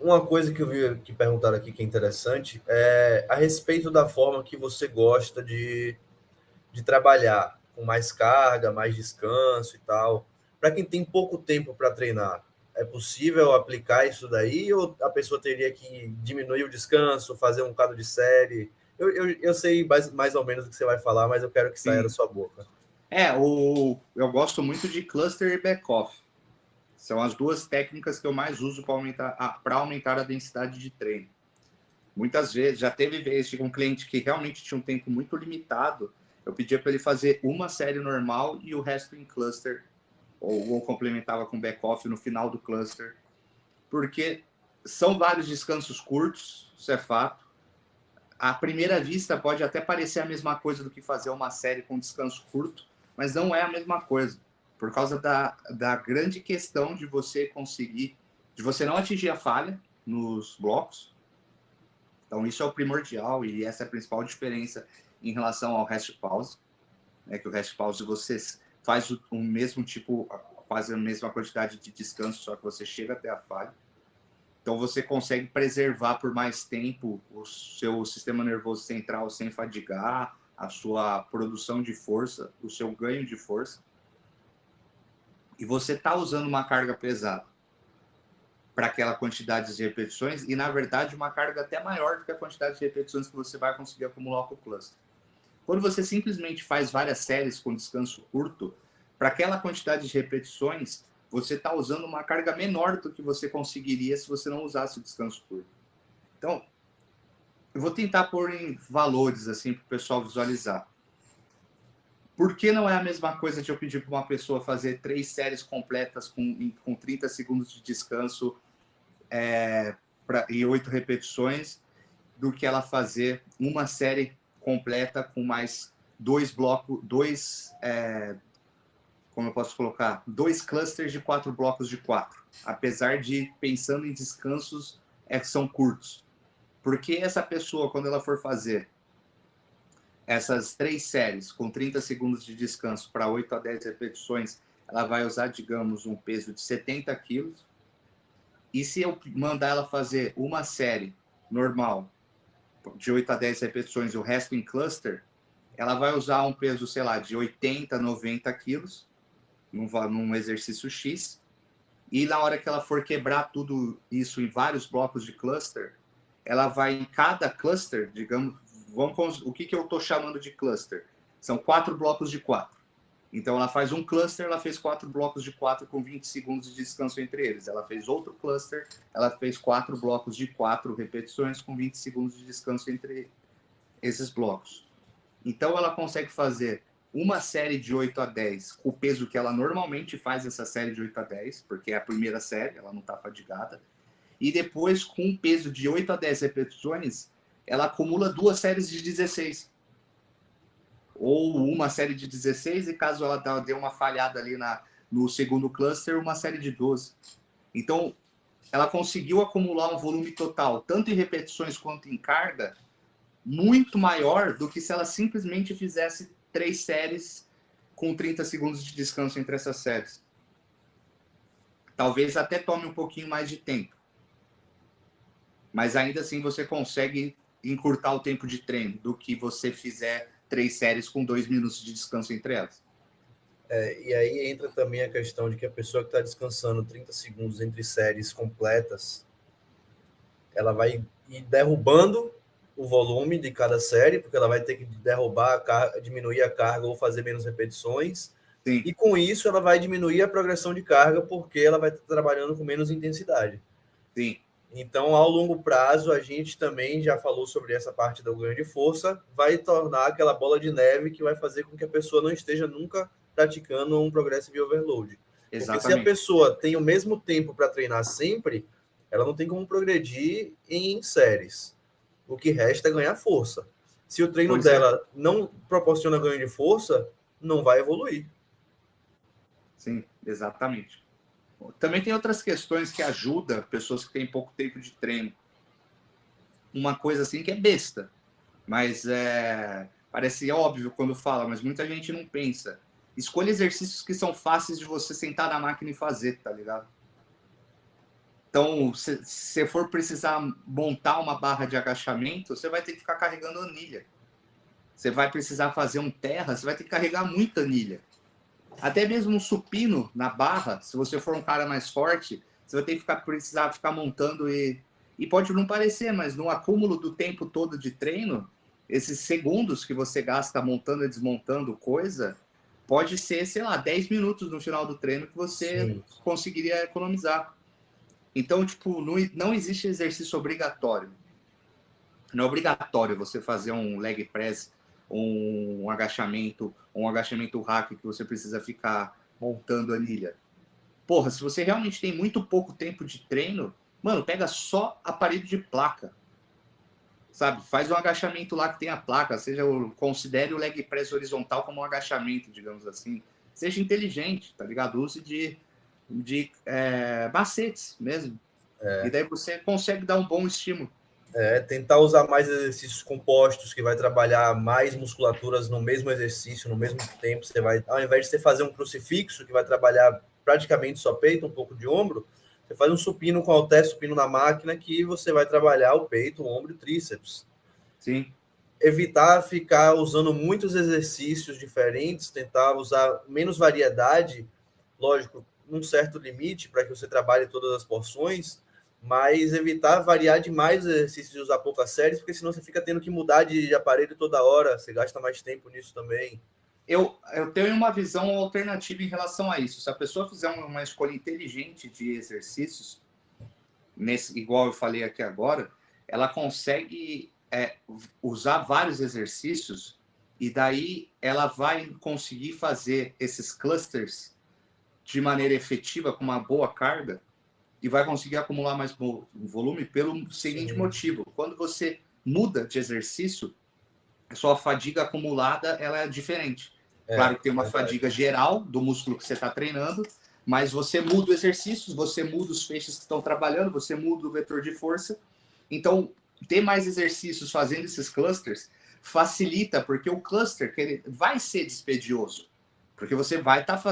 uma coisa que eu vi que perguntaram aqui que é interessante é a respeito da forma que você gosta de trabalhar, com mais carga, mais descanso e tal. Para quem tem pouco tempo para treinar, é possível aplicar isso daí ou a pessoa teria que diminuir o descanso, fazer um bocado de série? Eu sei mais ou menos o que você vai falar, mas eu quero que saia da Sim. sua boca. Eu gosto muito de cluster e back-off. São as duas técnicas que eu mais uso para aumentar a densidade de treino. Muitas vezes, já teve vezes de um cliente que realmente tinha um tempo muito limitado, eu pedia para ele fazer uma série normal e o resto em cluster, ou complementava com back-off no final do cluster, porque são vários descansos curtos, isso é fato. À primeira vista pode até parecer a mesma coisa do que fazer uma série com descanso curto, mas não é a mesma coisa, por causa da grande questão de você conseguir, de você não atingir a falha nos blocos. Então isso é o primordial e essa é a principal diferença em relação ao rest pause, né? Que o rest pause você faz o mesmo tipo, quase a mesma quantidade de descanso, só que você chega até a falha. Então você consegue preservar por mais tempo o seu sistema nervoso central sem fadigar, a sua produção de força, o seu ganho de força. E você está usando uma carga pesada para aquela quantidade de repetições e, na verdade, uma carga até maior do que a quantidade de repetições que você vai conseguir acumular com o cluster. Quando você simplesmente faz várias séries com descanso curto, para aquela quantidade de repetições, você está usando uma carga menor do que você conseguiria se você não usasse o descanso curto. Então, eu vou tentar pôr em valores assim para o pessoal visualizar. Por que não é a mesma coisa de eu pedir para uma pessoa fazer 3 séries completas com 30 segundos de descanso e 8 repetições, do que ela fazer uma série completa com mais 2 blocos, como eu posso colocar, 2 clusters de 4 blocos de 4, apesar de, pensando em descansos, que são curtos. Porque essa pessoa, quando ela for fazer essas 3 séries com 30 segundos de descanso para 8 a 10 repetições, ela vai usar, digamos, um peso de 70 quilos. E se eu mandar ela fazer uma série normal de 8 a 10 repetições e o resto em cluster, ela vai usar um peso, sei lá, de 80, 90 quilos num exercício X. E na hora que ela for quebrar tudo isso em vários blocos de cluster, ela vai em cada cluster, digamos, o que eu estou chamando de cluster? São 4 blocos de 4. Então ela faz um cluster, ela fez 4 blocos de 4 com 20 segundos de descanso entre eles. Ela fez outro cluster, ela fez 4 blocos de 4 repetições com 20 segundos de descanso entre esses blocos. Então ela consegue fazer uma série de 8 a 10 com o peso que ela normalmente faz essa série de 8 a 10, porque é a primeira série, ela não está fadigada. E depois, com um peso de 8 a 10 repetições, ela acumula 2 séries de 16. Ou uma série de 16, e caso ela dê uma falhada ali no segundo cluster, uma série de 12. Então, ela conseguiu acumular um volume total, tanto em repetições quanto em carga, muito maior do que se ela simplesmente fizesse 3 séries com 30 segundos de descanso entre essas séries. Talvez até tome um pouquinho mais de tempo, mas ainda assim você consegue encurtar o tempo de treino do que você fizer 3 séries com 2 minutos de descanso entre elas. E aí entra também a questão de que a pessoa que está descansando 30 segundos entre séries completas, ela vai ir derrubando o volume de cada série, porque ela vai ter que derrubar a carga, diminuir a carga ou fazer menos repetições. Sim. E com isso ela vai diminuir a progressão de carga, porque ela vai estar trabalhando com menos intensidade. Sim. Então, ao longo prazo, a gente também já falou sobre essa parte do ganho de força, vai tornar aquela bola de neve que vai fazer com que a pessoa não esteja nunca praticando um progressive overload. Porque se a Exatamente. pessoa tem o mesmo tempo para treinar sempre, ela não tem como progredir em séries. O que resta é ganhar força. Se o treino dela não proporciona ganho de força, não vai evoluir. Sim, exatamente. Também tem outras questões que ajudam pessoas que têm pouco tempo de treino. Uma coisa assim que é besta, mas parece óbvio quando fala, mas muita gente não pensa. Escolha exercícios que são fáceis de você sentar na máquina e fazer, tá ligado? Então, se você for precisar montar uma barra de agachamento, você vai ter que ficar carregando anilha. Você vai precisar fazer um terra, você vai ter que carregar muita anilha. Até mesmo um supino na barra, se você for um cara mais forte, você vai ter que precisar ficar montando e pode não parecer, mas no acúmulo do tempo todo de treino, esses segundos que você gasta montando e desmontando coisa, pode ser, sei lá, 10 minutos no final do treino que você Sim. conseguiria economizar. Então, tipo, não existe exercício obrigatório. Não é obrigatório você fazer um leg press, um agachamento rack que você precisa ficar montando anilha. Porra, se você realmente tem muito pouco tempo de treino, mano, pega só aparelho de placa. Sabe? Faz um agachamento lá que tem a placa, considere o leg press horizontal como um agachamento, digamos assim. Seja inteligente, tá ligado? Use de macetes mesmo. E daí você consegue dar um bom estímulo. Tentar usar mais exercícios compostos, que vai trabalhar mais musculaturas no mesmo exercício, no mesmo tempo. Você vai, ao invés de você fazer um crucifixo, que vai trabalhar praticamente só peito, um pouco de ombro, você faz um supino com halter, supino na máquina, que você vai trabalhar o peito, o ombro e o tríceps. Sim. Evitar ficar usando muitos exercícios diferentes, tentar usar menos variedade, lógico, num certo limite, para que você trabalhe todas as porções, mas evitar variar demais os exercícios e usar poucas séries, porque senão você fica tendo que mudar de aparelho toda hora, você gasta mais tempo nisso também. Eu tenho uma visão alternativa em relação a isso. Se a pessoa fizer uma escolha inteligente de exercícios, igual eu falei aqui agora, ela consegue usar vários exercícios e daí ela vai conseguir fazer esses clusters de maneira efetiva, com uma boa carga, e vai conseguir acumular mais volume pelo seguinte Sim. motivo. Quando você muda de exercício, a sua fadiga acumulada ela é diferente. Claro que tem uma fadiga geral do músculo que você está treinando, mas você muda o exercício, você muda os feixes que estão trabalhando, você muda o vetor de força. Então, ter mais exercícios fazendo esses clusters facilita, porque o cluster ele vai ser dispendioso. Porque você vai estar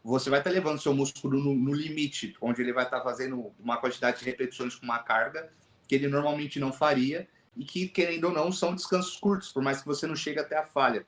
você vai estar levando seu músculo no limite, onde ele vai estar fazendo uma quantidade de repetições com uma carga que ele normalmente não faria, e que, querendo ou não, são descansos curtos, por mais que você não chegue até a falha.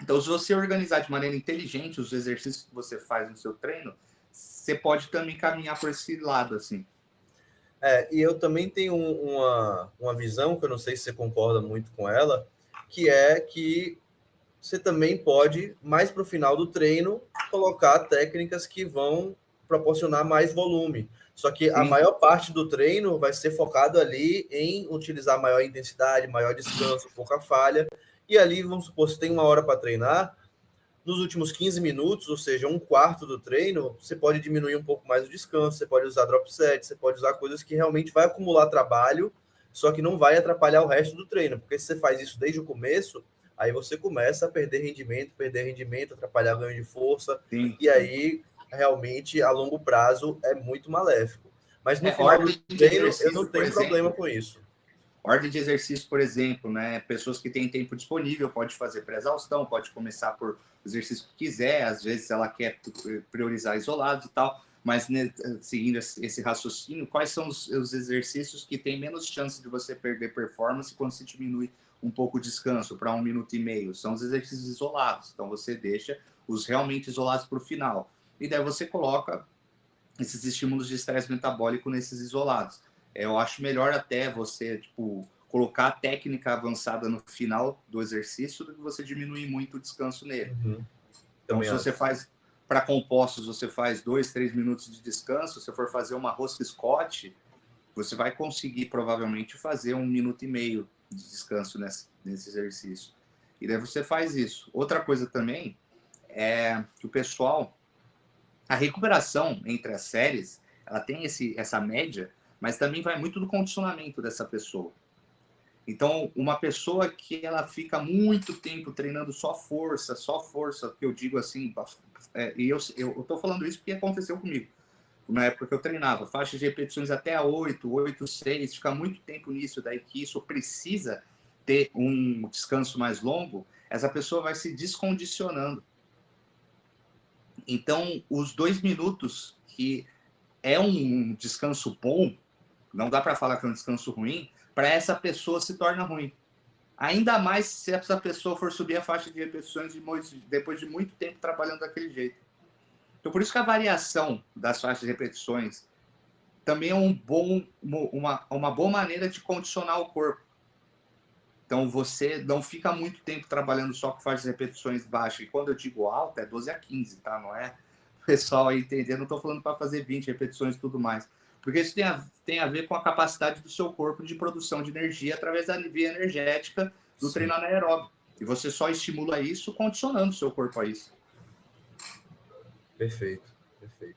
Então, se você organizar de maneira inteligente os exercícios que você faz no seu treino, você pode também caminhar por esse lado, assim. E eu também tenho uma visão, que eu não sei se você concorda muito com ela, que é que você também pode, mais para o final do treino, colocar técnicas que vão proporcionar mais volume. Só que a Sim. maior parte do treino vai ser focado ali em utilizar maior intensidade, maior descanso, pouca falha. E ali, vamos supor, se tem uma hora para treinar, nos últimos 15 minutos, ou seja, um quarto do treino, você pode diminuir um pouco mais o descanso, você pode usar drop set, você pode usar coisas que realmente vai acumular trabalho, só que não vai atrapalhar o resto do treino, porque se você faz isso desde o começo, aí você começa a perder rendimento, atrapalhar ganho de força, Sim. e aí realmente a longo prazo é muito maléfico. Mas no final do Ordem de treino eu não exercício, por tenho problema exemplo. com isso. Ordem de exercício, por exemplo, né? Pessoas que têm tempo disponível, pode fazer pré-exaustão, pode começar por exercício que quiser, às vezes ela quer priorizar isolados e tal, mas né, seguindo esse raciocínio, quais são os exercícios que têm menos chance de você perder performance quando se diminui um pouco o descanso para 1 minuto e meio? São os exercícios isolados. Então você deixa os realmente isolados para o final. E daí você coloca esses estímulos de estresse metabólico nesses isolados. Eu acho melhor até você, tipo, colocar a técnica avançada no final do exercício do que você diminuir muito o descanso nele. Então, Também se você acho. faz para compostos, você faz 2, 3 minutos de descanso. Se você for fazer uma rosca Scott, você vai conseguir provavelmente fazer 1 minuto e meio de descanso nesse exercício. E daí você faz isso. Outra coisa também é que o pessoal, a recuperação entre as séries, ela tem essa média, mas também vai muito do condicionamento dessa pessoa. Então, uma pessoa que ela fica muito tempo treinando só força, que eu digo assim, e eu tô falando isso porque aconteceu comigo. Na época que eu treinava, faixa de repetições até a 8, 6, ficar muito tempo nisso, daí que isso precisa ter um descanso mais longo, essa pessoa vai se descondicionando. Então, os 2 minutos que é um descanso bom, não dá para falar que é um descanso ruim, para essa pessoa se torna ruim. Ainda mais se essa pessoa for subir a faixa de repetições depois de muito tempo trabalhando daquele jeito. Então, por isso que a variação das faixas de repetições também é uma boa maneira de condicionar o corpo. Então, você não fica muito tempo trabalhando só com faixas de repetições baixas. E quando eu digo alta, é 12 a 15, tá? Não é o pessoal aí entender. Não estou falando para fazer 20 repetições e tudo mais. Porque isso tem a ver com a capacidade do seu corpo de produção de energia através da via energética do Sim. treino anaeróbio. E você só estimula isso condicionando o seu corpo a isso. Perfeito, perfeito.